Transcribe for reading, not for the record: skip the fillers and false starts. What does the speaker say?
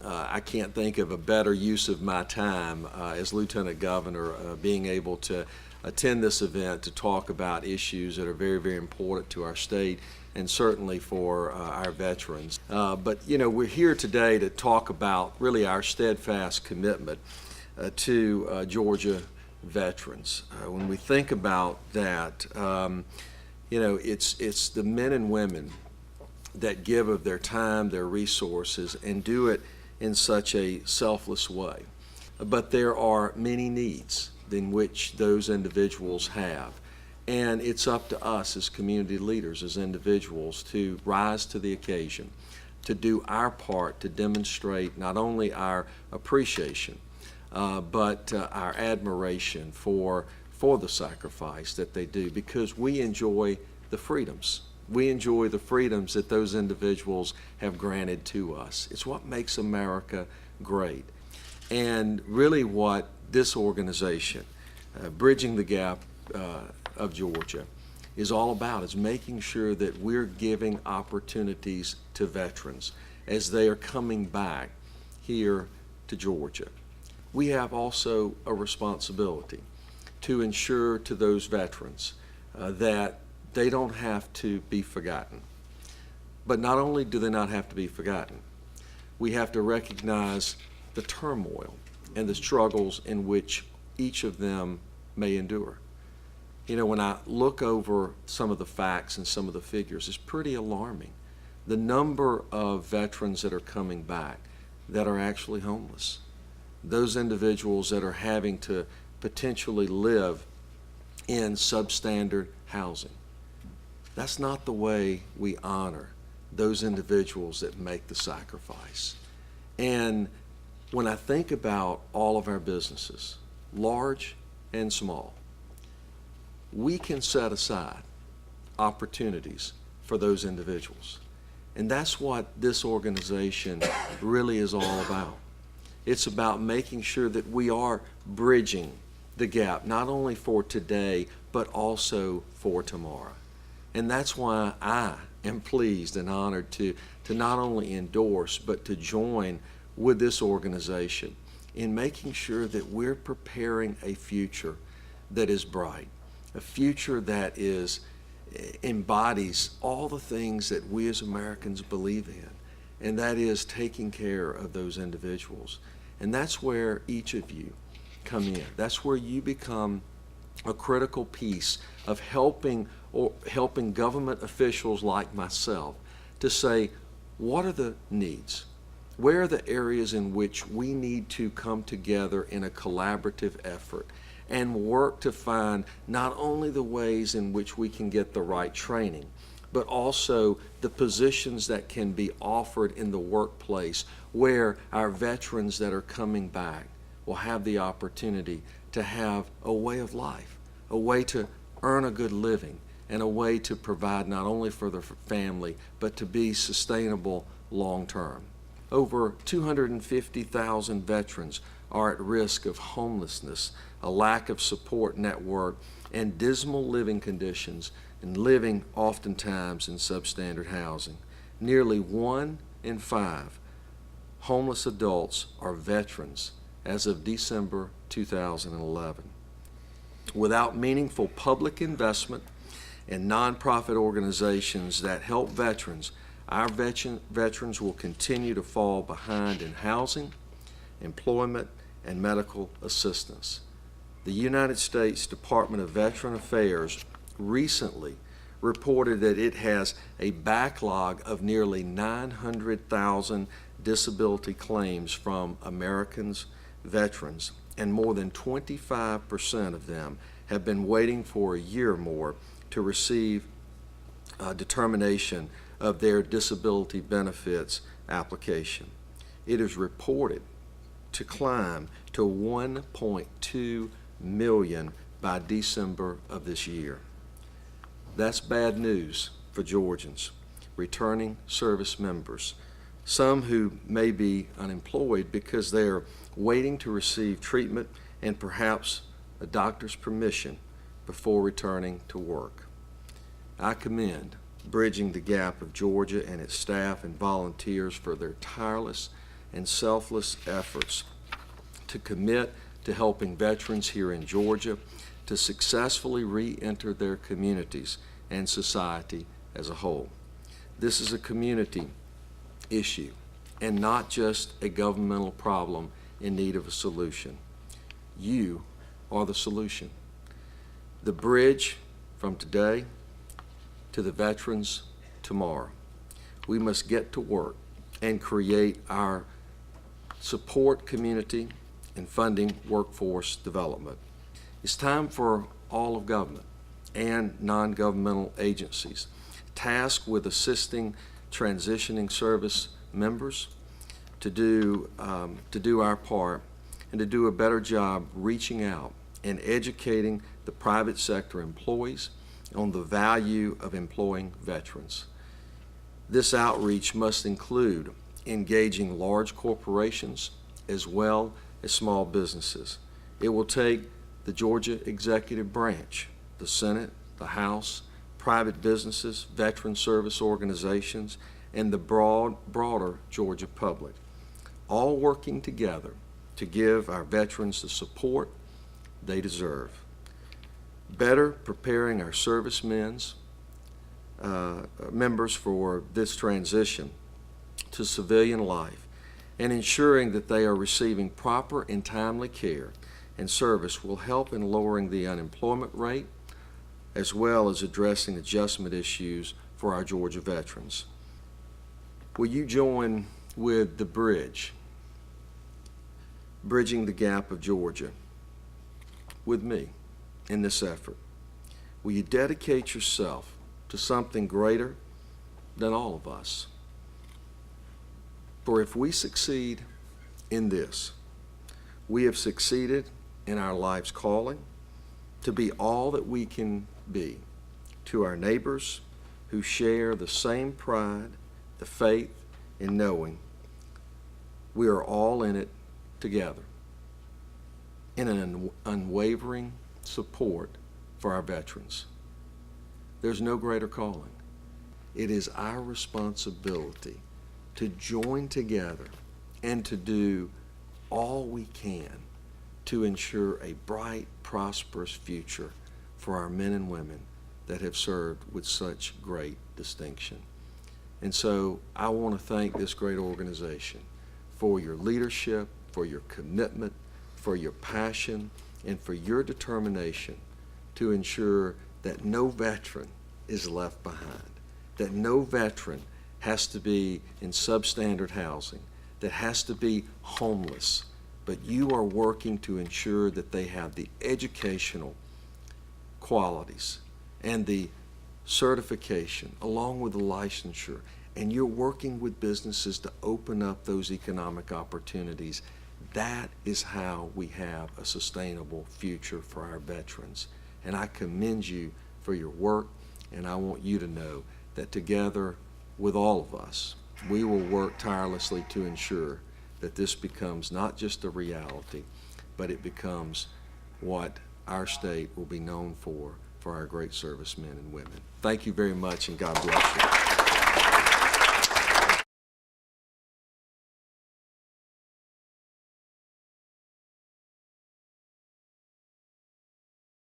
I can't think of a better use of my time as Lieutenant Governor being able to attend this event to talk about issues that are very, very important to our state and certainly for our veterans. But you know, we're here today to talk about really our steadfast commitment to Georgia veterans. When we think about that, you know, it's the men and women that give of their time, their resources, and do it in such a selfless way. But there are many needs in which those individuals have. And it's up to us as community leaders, as individuals, to rise to the occasion, to do our part to demonstrate not only our appreciation, but our admiration for the sacrifice that they do, because we enjoy the freedoms. We enjoy the freedoms that those individuals have granted to us. It's what makes America great. And really what this organization, Bridging the Gap of Georgia, is all about, is making sure that we're giving opportunities to veterans as they are coming back here to Georgia. We have also a responsibility to ensure to those veterans that they don't have to be forgotten. But not only do they not have to be forgotten, we have to recognize the turmoil and the struggles in which each of them may endure. You know, when I look over some of the facts and some of the figures, it's pretty alarming. The number of veterans that are coming back that are actually homeless. Those individuals that are having to potentially live in substandard housing. That's not the way we honor those individuals that make the sacrifice. And when I think about all of our businesses, large and small, we can set aside opportunities for those individuals. And that's what this organization really is all about. It's about making sure that we are bridging the gap, not only for today, but also for tomorrow. And that's why I am pleased and honored to not only endorse, but to join with this organization in making sure that we're preparing a future that is bright, a future that embodies all the things that we as Americans believe in, and that is taking care of those individuals. And that's where each of you come in. That's where you become a critical piece of helping government officials like myself to say, what are the needs? Where are the areas in which we need to come together in a collaborative effort and work to find not only the ways in which we can get the right training, but also the positions that can be offered in the workplace where our veterans that are coming back will have the opportunity to have a way of life, a way to earn a good living, and a way to provide not only for their family, but to be sustainable long term. Over 250,000 veterans are at risk of homelessness, a lack of support network, and dismal living conditions, and living oftentimes in substandard housing. Nearly 1 in 5 homeless adults are veterans as of December 2011. Without meaningful public investment and nonprofit organizations that help veterans, our veterans will continue to fall behind in housing, employment, and medical assistance. The United States Department of Veteran Affairs recently reported that it has a backlog of nearly 900,000 disability claims from Americans, veterans, and more than 25% of them have been waiting for a year or more to receive determination of their disability benefits application. It is reported to climb to 1.2 million by December of this year. That's bad news for Georgians, returning service members, some who may be unemployed because they are waiting to receive treatment and perhaps a doctor's permission before returning to work. I commend Bridging the Gap of Georgia and its staff and volunteers for their tireless and selfless efforts to commit to helping veterans here in Georgia to successfully re-enter their communities and society as a whole. This is a community issue and not just a governmental problem in need of a solution. You are the solution. The bridge from today to the veterans tomorrow. We must get to work and create our support community and funding workforce development. It's time for all of government and non-governmental agencies tasked with assisting transitioning service members to do our part and to do a better job reaching out and educating the private sector employees on the value of employing veterans. This outreach must include engaging large corporations as well as small businesses. It will take the Georgia executive branch, the Senate, the House, private businesses, veteran service organizations, and the broader Georgia public, all working together to give our veterans the support they deserve. Better preparing our servicemen's members for this transition to civilian life and ensuring that they are receiving proper and timely care and service will help in lowering the unemployment rate as well as addressing adjustment issues for our Georgia veterans. Will you join with the bridge, Bridging the Gap of Georgia, with me in this effort? Will you dedicate yourself to something greater than all of us? For if we succeed in this, we have succeeded in our life's calling to be all that we can be to our neighbors who share the same pride, the faith in knowing we are all in it together in an unwavering support for our veterans. There's no greater calling. It is our responsibility to join together and to do all we can to ensure a bright, prosperous future for our men and women that have served with such great distinction. And so I want to thank this great organization for your leadership, for your commitment, for your passion, and for your determination to ensure that no veteran is left behind, that no veteran has to be in substandard housing, that has to be homeless, but you are working to ensure that they have the educational qualities and the certification along with the licensure, and you're working with businesses to open up those economic opportunities. That is how we have a sustainable future for our veterans. And I commend you for your work, and I want you to know that together with all of us, we will work tirelessly to ensure that this becomes not just a reality, but it becomes what our state will be known for our great servicemen and women. Thank you very much, and God bless you.